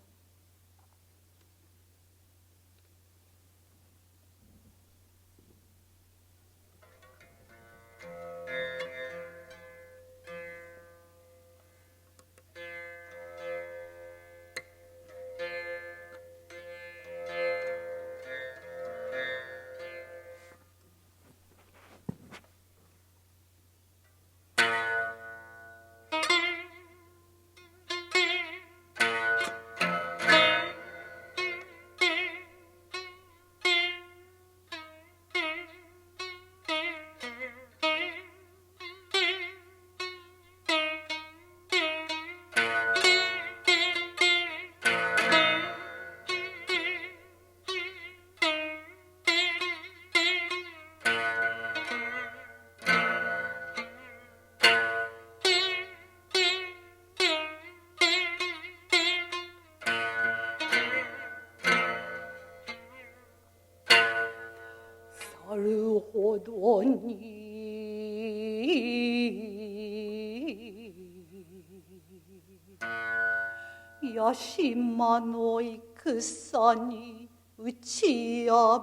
ヤシマの戦に打ち破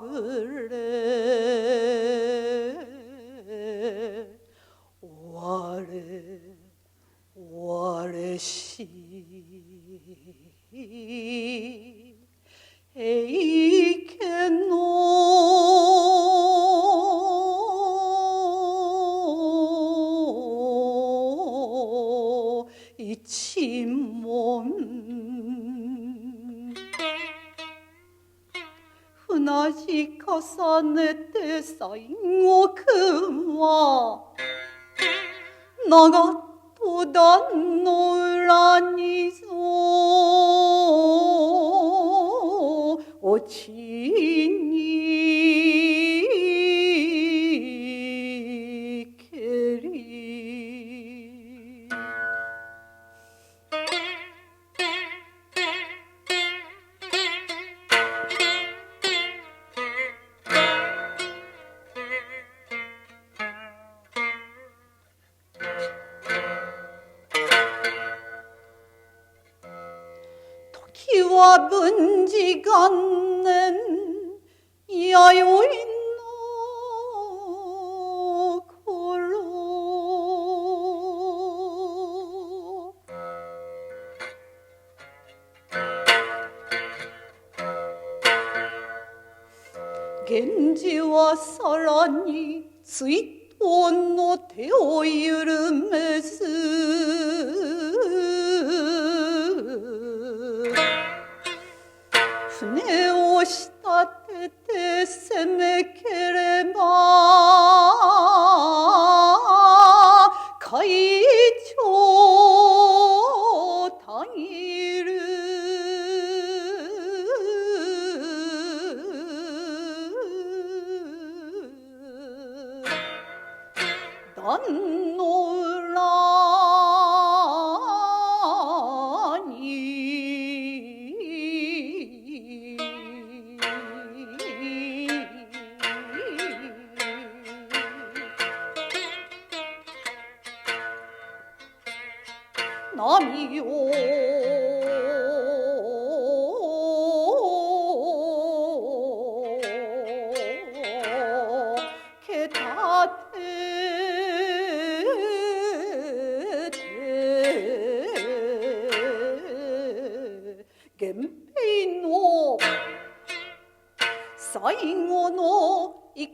れ我し平家の一門船地重ねて西国は長門段の裏にぞ落ちにけり時は文治元年弥生の頃源氏はさらに追悼の手を緩めず船を仕立てて攻めければ海上たぎる壇の裏波をけたてて源平の最後の戦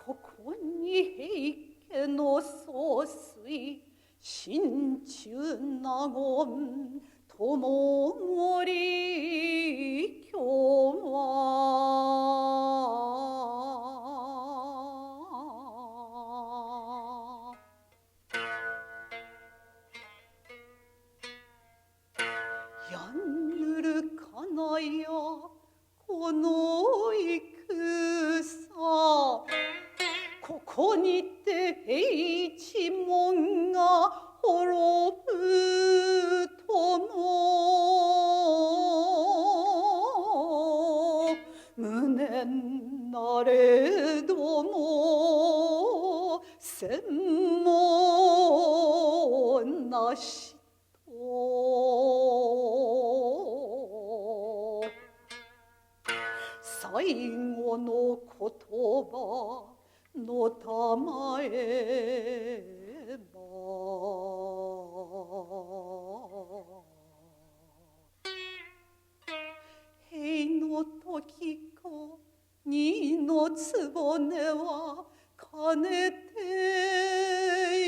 ここに平家の総帥心中納言友森京はやんぬるかなやこの戦ここにて平一門が滅ぶとも無念なれども専門なしと最後の言葉のたまえば平の時か二の局はかねて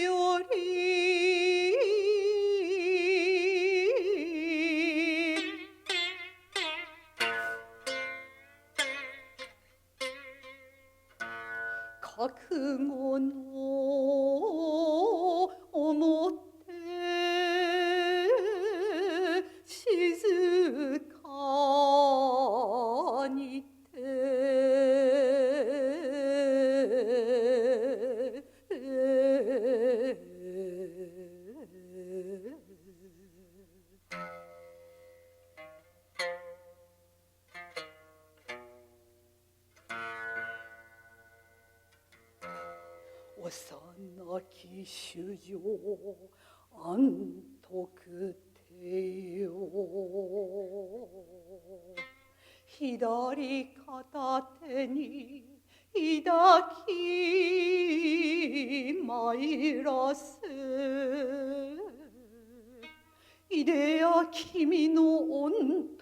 より覚悟の表静かに幼き主情安徳帝よ左片手に抱き参らせいでや君の御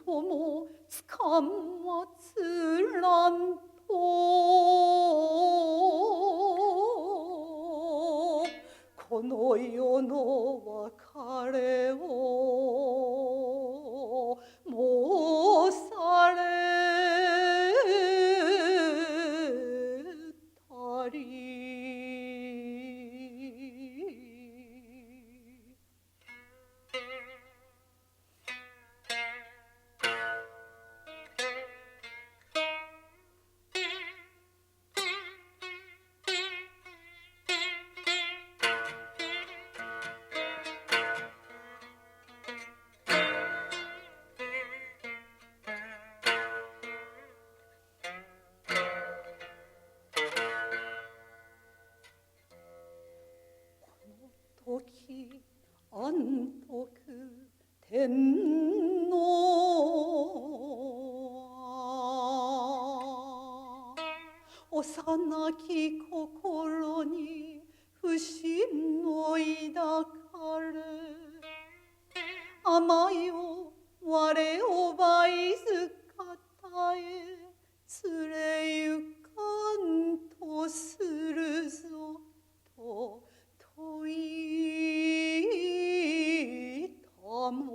友つかまつらんとこの世の別れを申されたり時安徳天皇は幼き心に不信を抱かれ甘よ我を梅津方へ連れゆかんとするぞと問いたも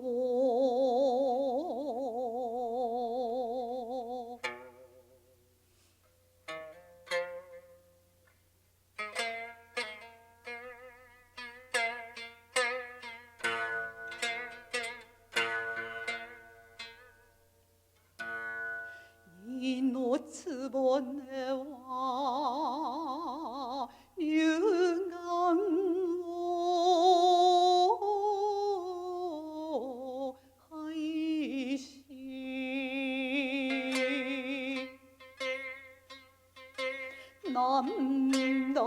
二のつぼねは龍眼を拝しなんだ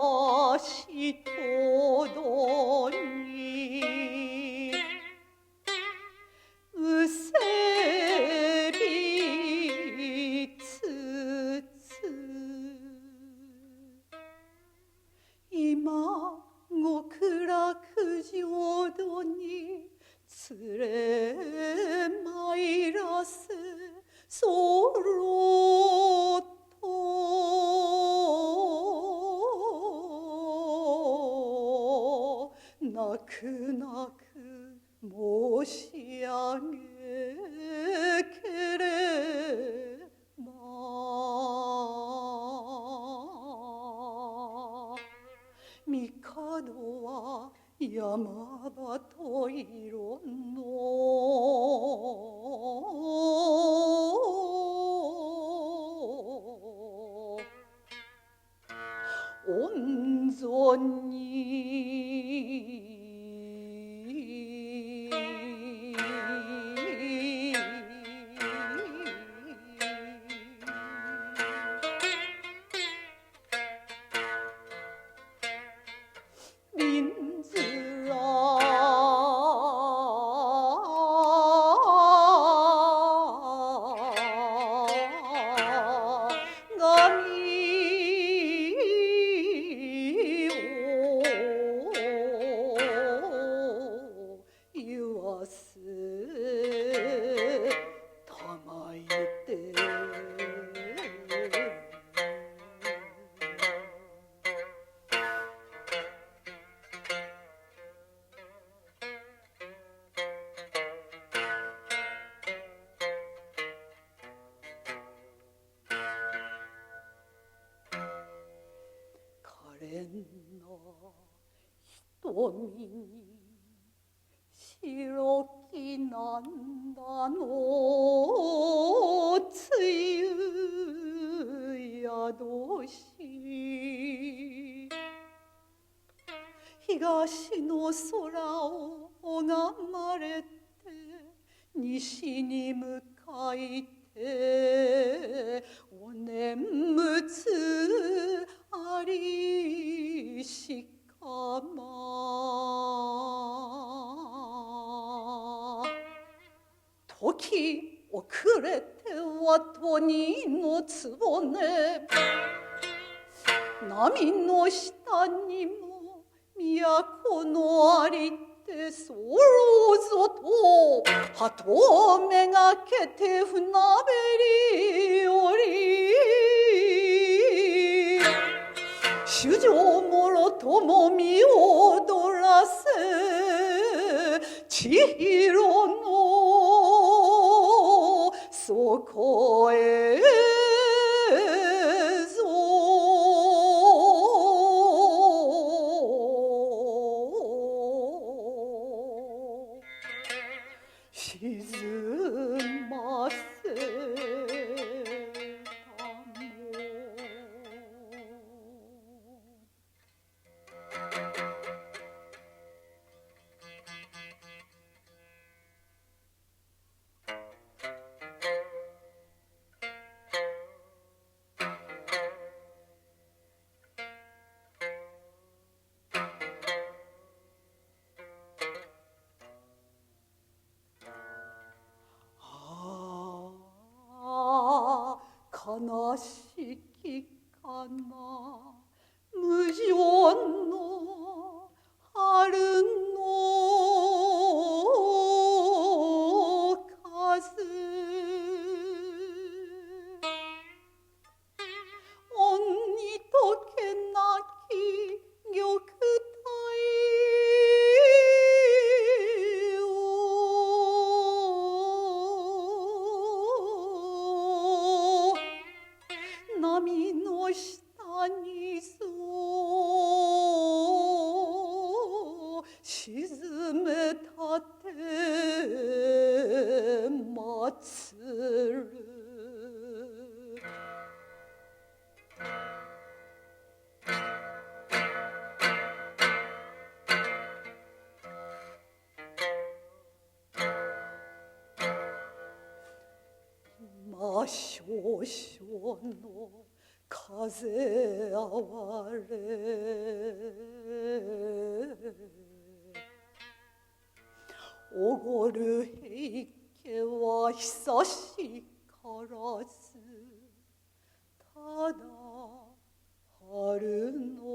しとどにうせびつつ今極楽浄土に連れ参らせそろっと泣く泣く申し上げければ帝は山端色の温存にびんずら神をれな瞳に白きなんだのつゆ宿し東の空を拝れて西に向かいてお念仏ありしかま時遅れては鳥のつぼね波の下にも都のありてそろぞと鳩をめがけて船べりより主情もろとも見踊らせ千尋の底へ沈ませたの悲しきかな無情の春の風恩に溶けなき玉体波の下にそう沈めたて祭る魔少々の風あわれおごる平家は久しからずただ春の